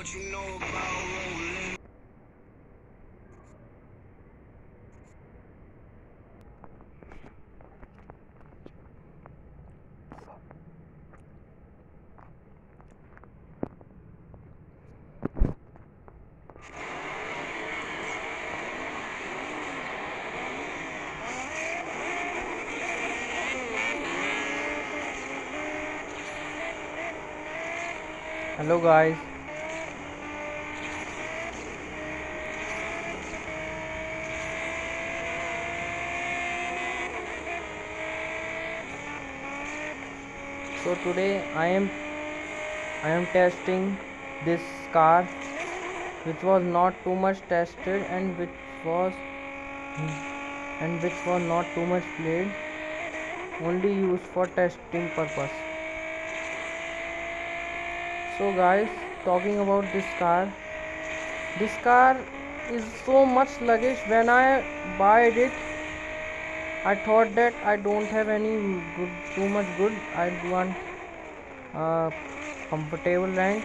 Hello guys. So today I am testing this car which was not too much tested was which was not too much played, only used for testing purpose. So guys, talking about this car is so much sluggish. When I bought it, I thought that I don't have any too much good. I want a comfortable rank,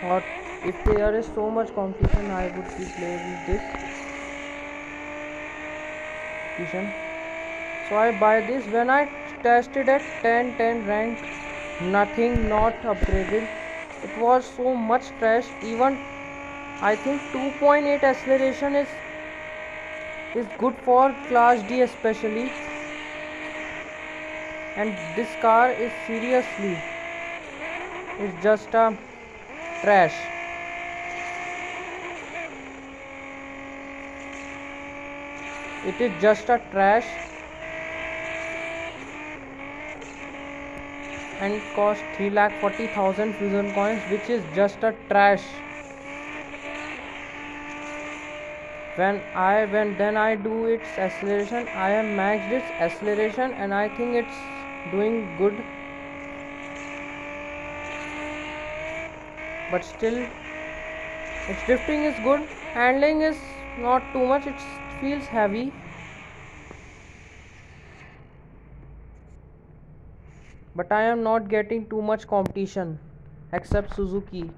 or if there is so much competition, I would be playing with this competition. So I buy this. When I tested at 10 rank, nothing, not upgraded. It was so much trash. Even I think 2.8 acceleration is good for class D especially, and this car is seriously is just a trash. It is just a trash and it cost 3,40,000 fusion coins, which is just a trash. Then I do its acceleration. I have maxed its acceleration and I think it's doing good, but still its drifting is good. Handling is not too much. It feels heavy, but I am not getting too much competition except Suzuki.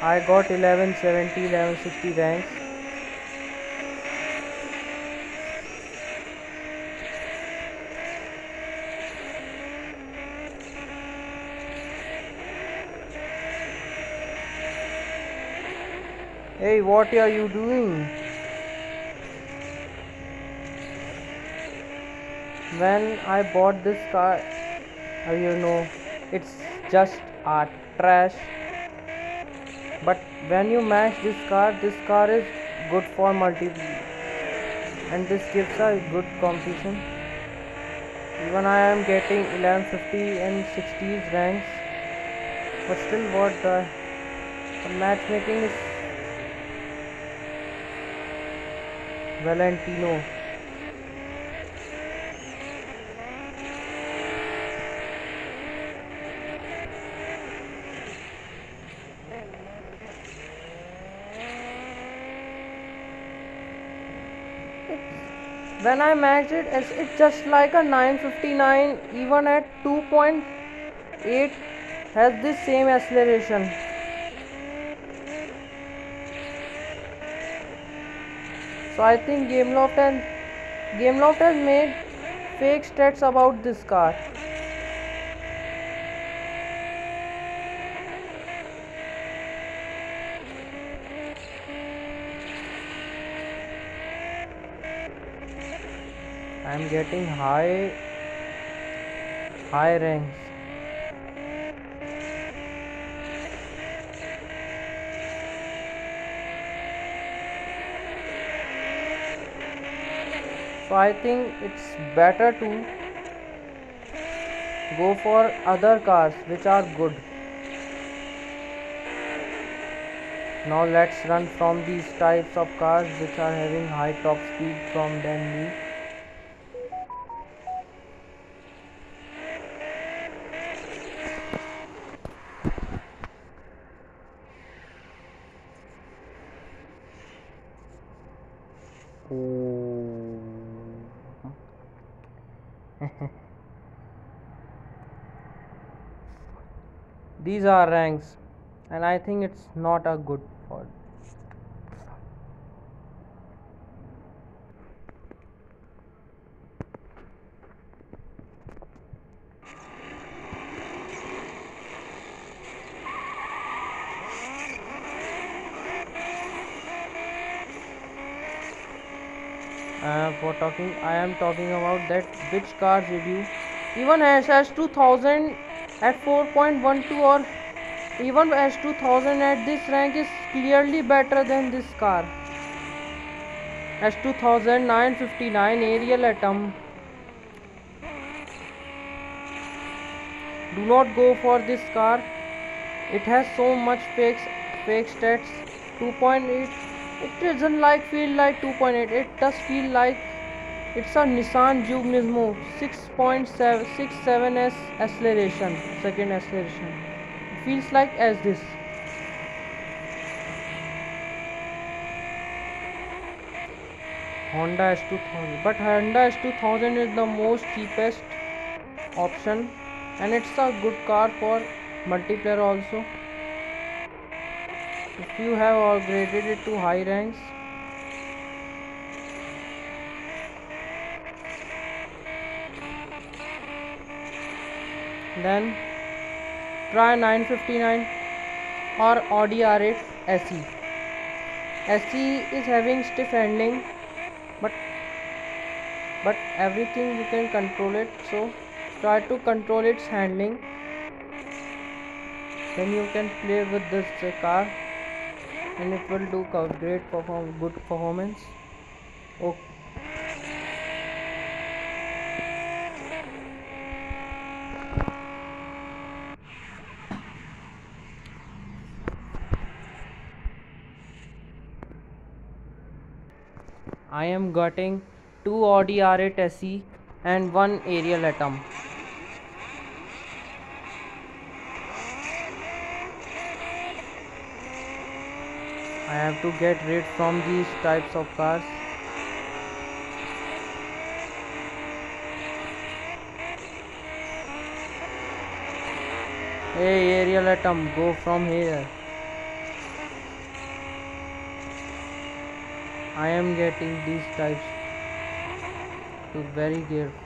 I got 1170, 1160 ranks. Hey, what are you doing? When I bought this car, it's just a trash. But when you match this car is good for multi, and this gives a good competition. Even I am getting 1150 and 60s ranks, but still what the matchmaking is Valentino. When I matched it, it's just like a 959. Even at 2.8 has this same acceleration. So I think Gameloft has made fake stats about this car. I am getting high ranks. So I think it's better to go for other cars which are good. Now let's run from these types of cars which are having high top speed from than me. These are ranks, and I think it's not a good for. I am talking about that which cars did you even S 2000 at 4.12 or even S 2000 at this rank is clearly better than this car. S 2000 959 Ariel Atom. Do not go for this car. It has so much fake stats. 2.8. It doesn't feel like 2.8. It does feel like it's a Nissan Juke Nismo 6.767s acceleration, second acceleration. It feels like as this. Honda S2000, but Honda S2000 is the most cheapest option, and it's a good car for multiplayer also. If you have upgraded it to high ranks. Then try 959 or Audi R8 SE. SE is having stiff handling, but everything you can control it, so try to control its handling, then you can play with this car and it will do good performance. Okay. I am getting 2 Audi R8 SE and 1 Ariel Atom. I have to get rid from these types of cars. Hey Ariel Atom, go from here. I am getting these types to very careful.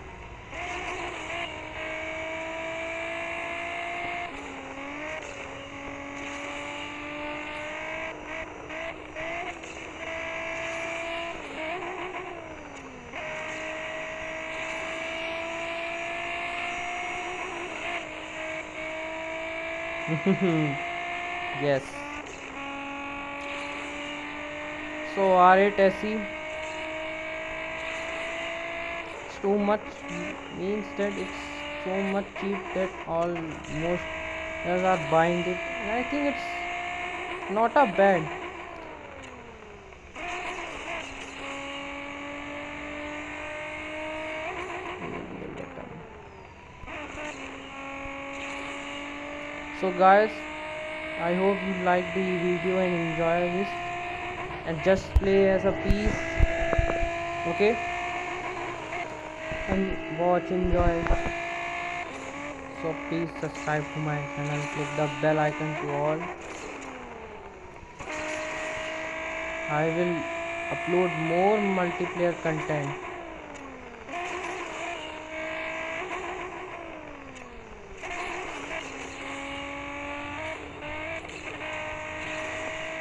Yes. So R8 SE, it's too much, means that it's so much cheap that almost others are buying it. And I think it's not a bad. So guys, I hope you like the video and enjoy this, and just play as a piece, okay, and watch, enjoy. So please subscribe to my channel, click the bell icon to all. I will upload more multiplayer content.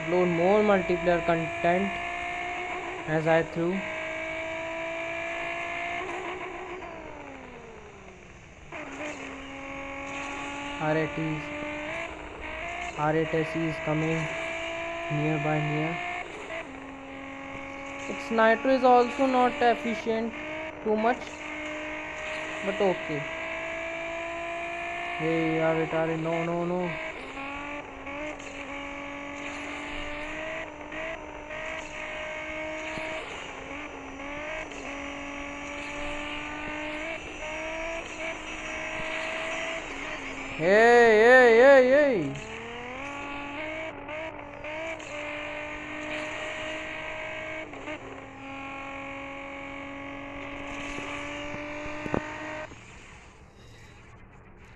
Upload more multiplayer content as I through. R8 SE is coming near. Its nitro is also not efficient too much, but okay. Hey R8, no. Hey.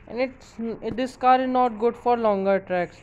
and this car is not good for longer tracks.